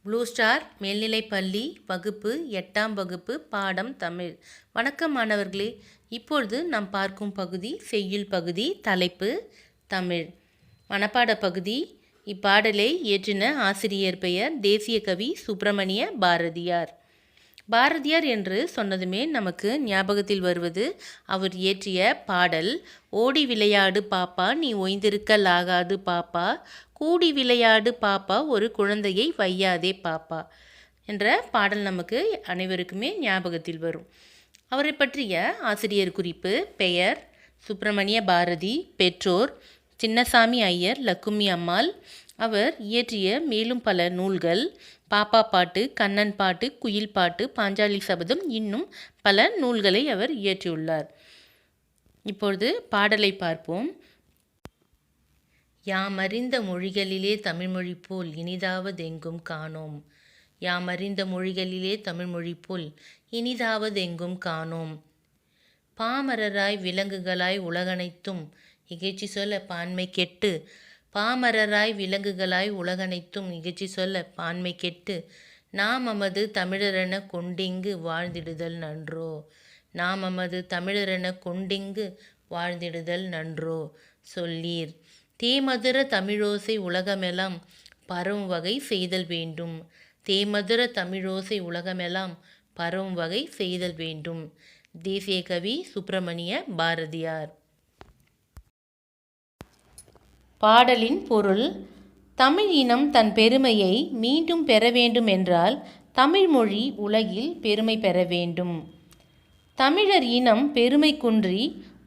Blue star மேல்நிலைப்பள்ளி வகுப்பு 8ஆம் வகுப்பு பாடம் தமிழ். வணக்கம் மாணவர்களே. இப்பொழுது நாம் பார்க்கும் பகுதி செய்யுள் பகுதி. தலைப்பு தமிழ். மனப்பாட பகுதி. இப்பாடலை இயற்றின ஆசிரியர் பெயர் தேசிய கவி சுப்பிரமணிய பாரதியார். பாரதியார் என்று சொன்னதுமே நமக்கு ஞாபகத்தில் வருவது அவர் இயற்றிய பாடல் ஓடி விளையாடு பாப்பா நீ ஓய்ந்திருக்கலாகாது பாப்பா, கூடி விளையாடு பாப்பா ஒரு குழந்தையை வையாதே பாப்பா என்ற பாடல் நமக்கு அனைவருக்குமே ஞாபகத்தில் வரும். அவரை பற்றிய ஆசிரியர் குறிப்பு. பெயர் சுப்பிரமணிய பாரதி. பெற்றோர் சின்னசாமி ஐயர், லக்குமி அம்மாள். அவர் இயற்றிய மேலும் பல நூல்கள் பாப்பா பாட்டு, கண்ணன் பாட்டு, குயில் பாட்டு, பாஞ்சாலி சபதம், இன்னும் பல நூல்களை அவர் இயற்றியுள்ளார். இப்பொழுது பாடலை பார்ப்போம். யாமறிந்த மொழிகளிலே தமிழ்மொழி போல் இனிதாவதெங்கும் காணோம். யாமறிந்த மொழிகளிலே தமிழ்மொழி போல் இனிதாவதெங்கும் காணோம். பாமரராய் விலங்குகளாய் உலகனைத்தும் இகழ்ச்சி சொல்ல பான்மை கெட்டு, பாமரராய் விலங்குகளாய் உலகனைத்தும் இகழ்ச்சி சொல்ல பான்மை கெட்டு, நாம் அமது தமிழரென கொண்டிங்கு வாழ்ந்திடுதல் நன்றோ. நாம் அமது தமிழரென கொண்டிங்கு வாழ்ந்திடுதல் நன்றோ சொல்லீர். தேமதுர தமிழோசை உலகமெல்லாம் பரவும் வகை செய்தல் வேண்டும். தேமதுர தமிழோசை உலகமெல்லாம் பரவும் வகை செய்தல் வேண்டும். தேசிய கவி சுப்பிரமணிய பாரதியார். பாடலின் பொருள். தமிழ் இனம் தன் பெருமையை மீண்டும் பெற வேண்டும் என்றால் தமிழ்மொழி உலகில் பெருமை பெற வேண்டும். தமிழர் இனம் பெருமை குன்றி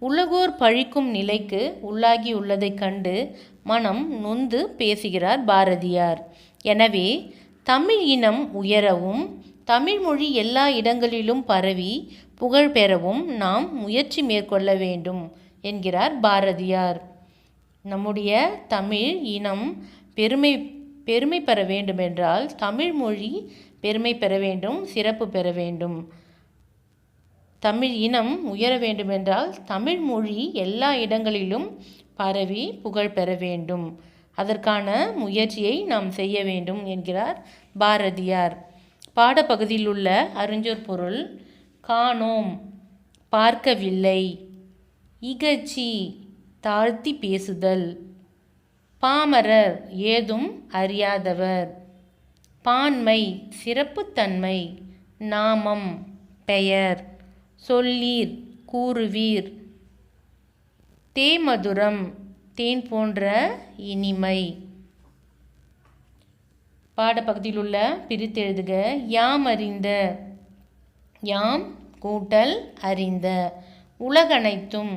உலகோர் பழிக்கும் நிலைக்கு உள்ளாகியுள்ளதைக் கண்டு மனம் நொந்து பேசுகிறார் பாரதியார். எனவே தமிழ் இனம் உயரவும் தமிழ்மொழி எல்லா இடங்களிலும் பரவி புகழ் பெறவும் நாம் முயற்சி மேற்கொள்ள வேண்டும் என்கிறார் பாரதியார். நம்முடைய தமிழ் இனம் பெருமை பெற வேண்டுமென்றால் தமிழ் மொழி பெருமை பெற வேண்டும், சிறப்பு பெற வேண்டும். தமிழ் இனம் உயர வேண்டுமென்றால் தமிழ் மொழி எல்லா இடங்களிலும் பரவி புகழ் பெற வேண்டும். அதற்கான முயற்சியை நாம் செய்ய வேண்டும் என்கிறார் பாரதியார். பாடப்பகுதியில் உள்ள அறிஞ்சொற் பொருள். காணோம் பார்க்கவில்லை, இகழ்ச்சி தாழ்த்தி பேசுதல், பாமரர் ஏதும் அறியாதவர், பான்மை சிறப்புத்தன்மை, நாமம் பெயர், சொல்லீர் கூறுவீர், தேமதுரம் தேன் போன்ற இனிமை. பாடப்பகுதியில் உள்ள பிரித்தெழுதுக. யாம் அறிந்த, யாம் கூட்டல் அறிந்த, உலகனைத்தும்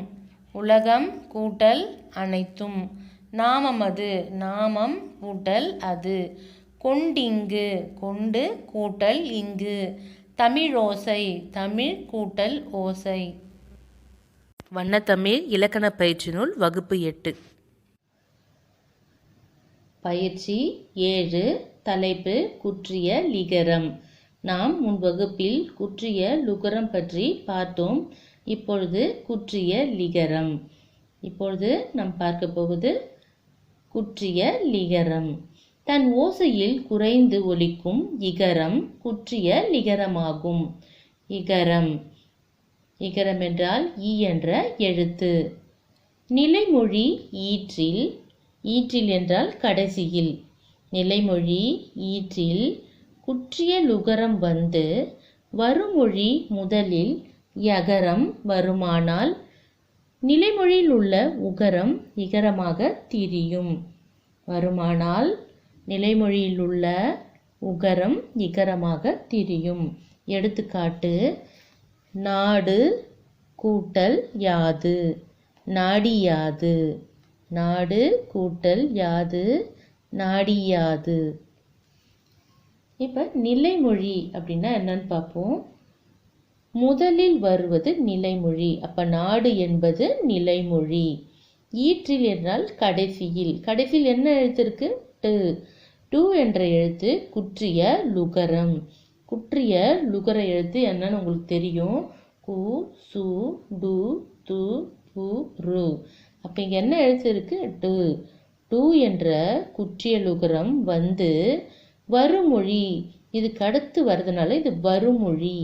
உலகம் கூட்டல் அனைத்தும், நாமமது நாமம் கூட்டல் அது, கொண்டிங்கு கொண்டு கூட்டல் இங்கு, தமிழோசை தமிழ் கூட்டல் ஓசை. வண்ணத்தமிழ் இலக்கண பயிற்சி நூல் வகுப்பு 8. பயிற்சி 7. தலைப்பு குற்றிய லிகரம். நாம் முன் வகுப்பில் குற்றிய லுகரம் பற்றி பார்த்தோம். இப்பொழுது குற்றிய லிகரம். இப்பொழுது நாம் பார்க்க போவது குற்றிய லிகரம். தன் ஓசையில் குறைந்து ஒலிக்கும் இகரம் குற்றிய லிகரமாகும். இகரம். இகரம் என்றால் ஈ என்ற எழுத்து. நிலைமொழி ஈற்றில். ஈற்றில் என்றால் கடைசியில். நிலைமொழி ஈற்றில் குற்றிய லுகரம் வந்து வருமொழி முதலில் யகரம் வருமானால் நிலைமொழியில் உள்ள உகரம் இகரமாக திரியும். வருமானால் நிலைமொழியில் உள்ள உகரம் இகரமாக திரியும். எடுத்துக்காட்டு. நாடு கூட்டல் யாது, நாடியாது. நாடு கூட்டல் யாது, நாடியாது. இப்போ நிலைமொழி அப்படின்னா என்னன்னு பார்ப்போம். முதலில் வருவது நிலைமொழி. அப்போ நாடு என்பது நிலைமொழி. ஈற்றில் என்றால் கடைசியில். கடைசியில் என்ன எழுத்து இருக்கு? டு. டு என்ற எழுத்து குற்றிய லுகரம். குற்றிய லுகர எழுத்து என்னன்னு உங்களுக்கு தெரியும். கு, சு, டு, து, பு, ரு. அப்போ இங்கே என்ன எழுத்து இருக்கு? டு. டு என்ற குற்றிய லுகரம் வந்து வருமொழி, இதுக்கு அடுத்து வருதுனால இது வருமொழி.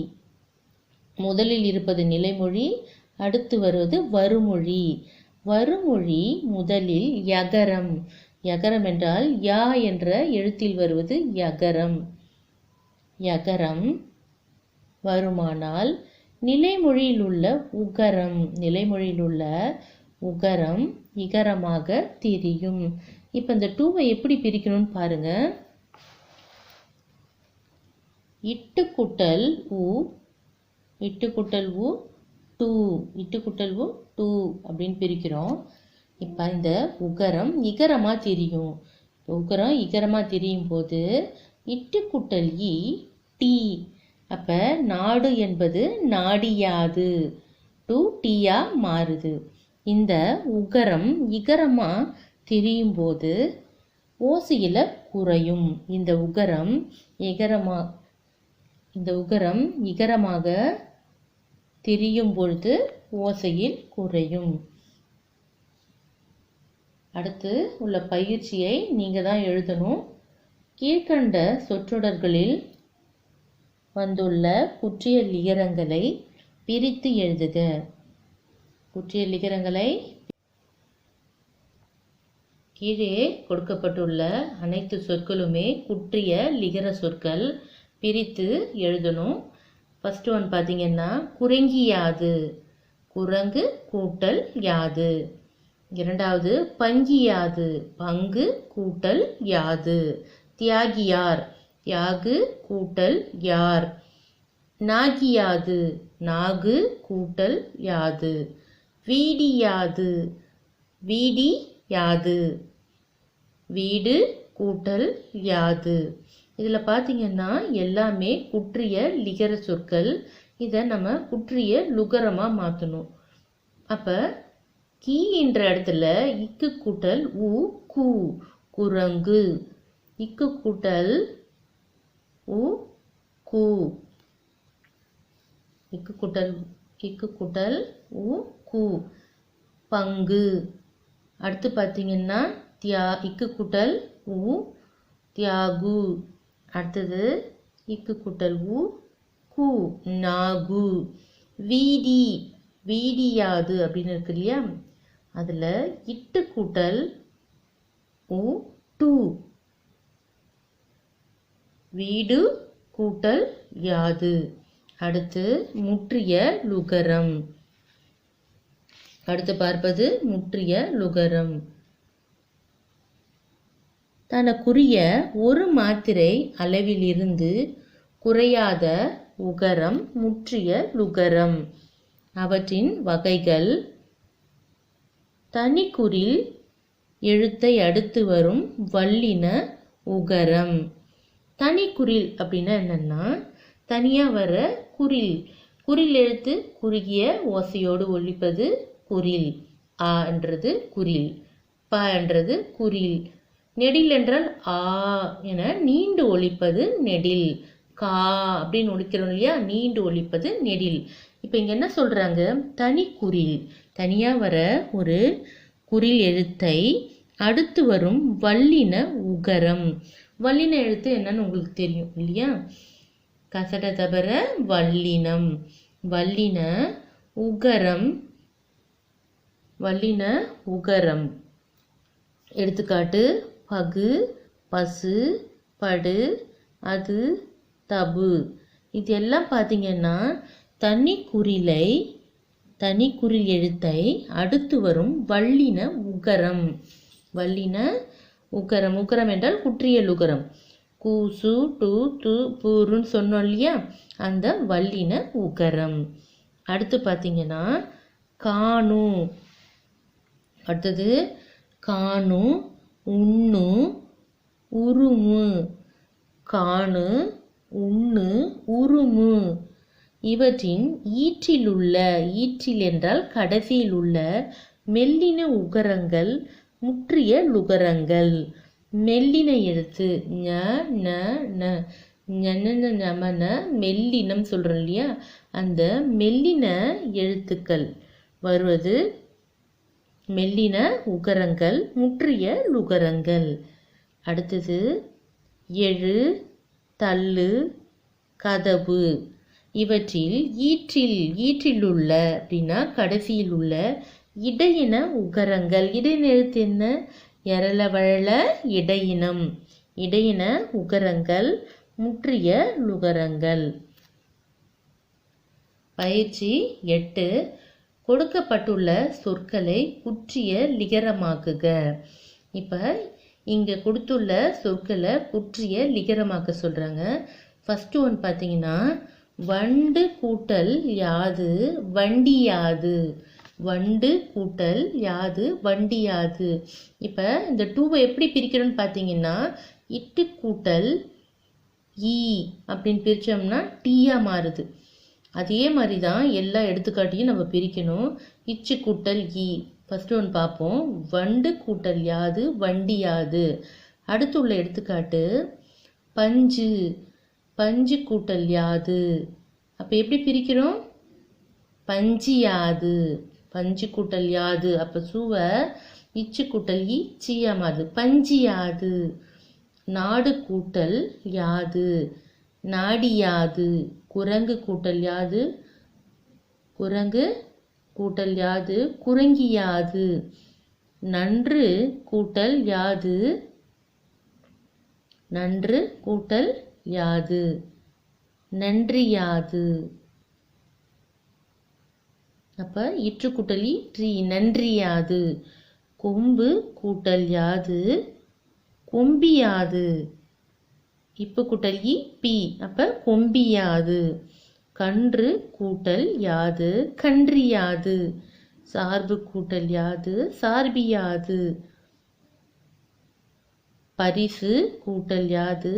முதலில் இருப்பது நிலைமொழி, அடுத்து வருவது வருமொழி. வருமொழி முதலில் யகரம். யகரம் என்றால் யா என்ற எழுத்தில் வருவது யகரம். யகரம் வருமானால் நிலைமொழியில் உள்ள உகரம். நிலைமொழியில் உள்ள உகரம் இகரமாக திரியும். இப்போ இந்த டூவை எப்படி பிரிக்கணும்னு பாருங்க. இட்டு கூட்டல் உ, இட்டு கூட்டல் உ டூ, இட்டு கூட்டல் உ டூ அப்படின்னு பிரிக்கிறோம். இப்போ இந்த உகரம் இகரமாக திரியும். உகரம் இகரமாக திரியும் போது இட்டு கூட்டல் இ டி. அப்போ நாடு என்பது நாடியாது, டூ டீயா மாறுது. இந்த உகரம் இகரமாக திரியும் போது ஓசையில் குறையும். இந்த உகரம் இகரமாக திரியும் பொழுது ஓசையில் குறையும். அடுத்து உள்ள பயிற்சியை நீங்கள் தான் எழுதணும். கீழ்கண்ட சொற்றொடர்களில் வந்துள்ள குற்றிய லிகரங்களை பிரித்து எழுதுக. குற்றிய லிகரங்களை கீழே கொடுக்கப்பட்டுள்ள அனைத்து சொற்களுமே குற்றிய லிகர சொற்கள். பிரித்து எழுதணும். ஃபர்ஸ்ட் ஒன் பார்த்தீங்கன்னா குரங்கியாது, குரங்கு கூட்டல் யாது. இரண்டாவது பங்கியாது, பங்கு கூட்டல் யாது. தியாகியார், தியாகு கூட்டல் யார். நாகியாது, நாகு கூட்டல் யாது. வீடியாது, வீடி யாது. வீடு கூட்டல் யாது. இதில் பார்த்தீங்கன்னா எல்லாமே குற்றிய லிகர சொற்கள். இதை நம்ம குற்றிய லுகரமாக மாற்றணும். அப்போ கீ என்ற இடத்துல இக்கு கூட்டல் உ கு, குரங்கு. இக்கு கூட்டல் உ கு, இக்கு கூட்டல் உ கு, பங்கு. அடுத்து பார்த்தீங்கன்னா இக்கு கூட்டல் உ தியாகு. அடுத்தது இக்கு கூட்டல் உ கு, நாகு. வீடி, வீடியாது அப்படின்னு இருக்கு இல்லையா, அதில் இட்டு கூட்டல் உ டு, வீடு கூட்டல் யாது. அடுத்து முற்றிய லுகரம். அடுத்து பார்ப்பது முற்றிய லுகரம். தனக்குரிய ஒரு மாத்திரை அளவிலிருந்து குறையாத உகரம் முற்றிய லுகரம். அவற்றின் வகைகள்: தனிக்குறில் எழுத்தை அடுத்து வரும் வல்லின உகரம். தனிக்குறில் அப்படின்னா என்னன்னா, தனியாக வர குறில். குறில் எழுத்து குறுகிய ஓசையோடு ஒலிப்பது குறில். ஆ என்றது குறில், ப என்றது குறில். நெடில் என்றால் ஆ என நீண்டு ஒலிப்பது நெடில். கா அப்படின்னு ஒலிக்கிறோம் இல்லையா, நீண்டு ஒலிப்பது நெடில். இப்போ இங்கே என்ன சொல்கிறாங்க, தனிக்குறில், தனியாக வர ஒரு குறில் எழுத்தை அடுத்து வரும் வல்லின உகரம். வல்லின எழுத்து என்னன்னு உங்களுக்கு தெரியும் இல்லையா, கசட தபர வல்லினம். வல்லின உகரம், வல்லின உகரம். எடுத்துக்காட்டு: பகு, பசு, படு, அது, தபு. இது எல்லாம் பார்த்தீங்கன்னா தனிக்குறில் எழுத்தை அடுத்து வரும் வல்லின உகரம். வல்லின உகரம். உகரம் என்றால் குற்றியல் உகரம். கூசு, டு, து, பூருன்னு சொன்னோம் இல்லையா, அந்த வல்லின உகரம். அடுத்து பார்த்தீங்கன்னா காணு. அடுத்தது காணு, உண்ணு, உருமு. காணு, உண்ணு, உருமு. இவற்றின் ஈற்றில் என்றால் கடைசியில் உள்ள மெல்லின உகரங்கள் முற்றிய லுகரங்கள். மெல்லின எழுத்து ஞ, ந, ந, ஞமன மெல்லினம் சொல்கிறோம் இல்லையா, அந்த மெல்லின எழுத்துக்கள் வருவது மெல்லின உகரங்கள் முற்றிய லுகரங்கள். அடுத்தது எழு, தள்ளு, கதவு. இவற்றில் ஈற்றிலுள்ள அப்படின்னா கடைசியில் உள்ள இடையின உகரங்கள். இடையின எழுத்து என்ன? எரள வழல இடையினம். இடையின உகரங்கள் முற்றிய லுகரங்கள். பயிற்சி 8. கொடுக்கப்பட்டுள்ள சொற்களை குற்றிய லிகரமாக்குக. இப்போ இங்கே கொடுத்துள்ள சொற்களை குற்றிய லிகரமாக்க சொல்கிறாங்க. ஃபஸ்ட்டு ஒன் பார்த்தீங்கன்னா வண்டு கூட்டல் யாது வண்டியாது. வண்டு கூட்டல் யாது வண்டியாது. இப்போ இந்த டூவை எப்படி பிரிக்கிறோன்னு பார்த்தீங்கன்னா இட்டு கூட்டல் ஈ அப்படின்னு பிரித்தோம்னா டீயாக மாறுது. அதே மாதிரி தான் எல்லா எடுத்துக்காட்டையும் நம்ம பிரிக்கணும். இச்சு கூட்டல் ஈ. ஃபஸ்ட்டு ஒன்று பார்ப்போம். வண்டு கூட்டல் யாது வண்டியாது. அடுத்து உள்ள எடுத்துக்காட்டு பஞ்சு. பஞ்சு கூட்டல் யாது. அப்போ எப்படி பிரிக்கிறோம்? பஞ்சியாது. பஞ்சு கூட்டல் யாது. அப்போ சூவை இச்சு கூட்டல் ஈ சீயா மாறுது. பஞ்சியாது. நாடு கூட்டல் யாது நாடியாது. குரங்கு கூட்டல் யாது குரங்கு கூட்டல் யாது குரங்கியாது. நன்று கூட்டல் யாது நன்று கூட்டல் யாது நன்றியாது. அப்போ இற்று கூட்டல் ஈ நன்றியாது. கொம்பு கூட்டல் யாது கொம்பியாது. இப்பு கூட்டல் ஈ பி. அப்போ கொம்பியாது. கன்று கூட்டல் யாது கன்றியாது. சார்பு கூட்டல் யாது சார்பியாது. பரிசு கூட்டல் யாது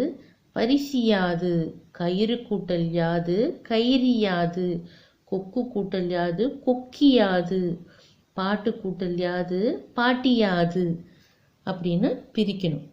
பரிசியாது. கயிறு கூட்டல் யாது கயிறியாது. கொக்கு கூட்டல் யாது கொக்கியாது. பாட்டு கூட்டல் யாது பாட்டியாது அப்படின்னு பிரிக்கணும்.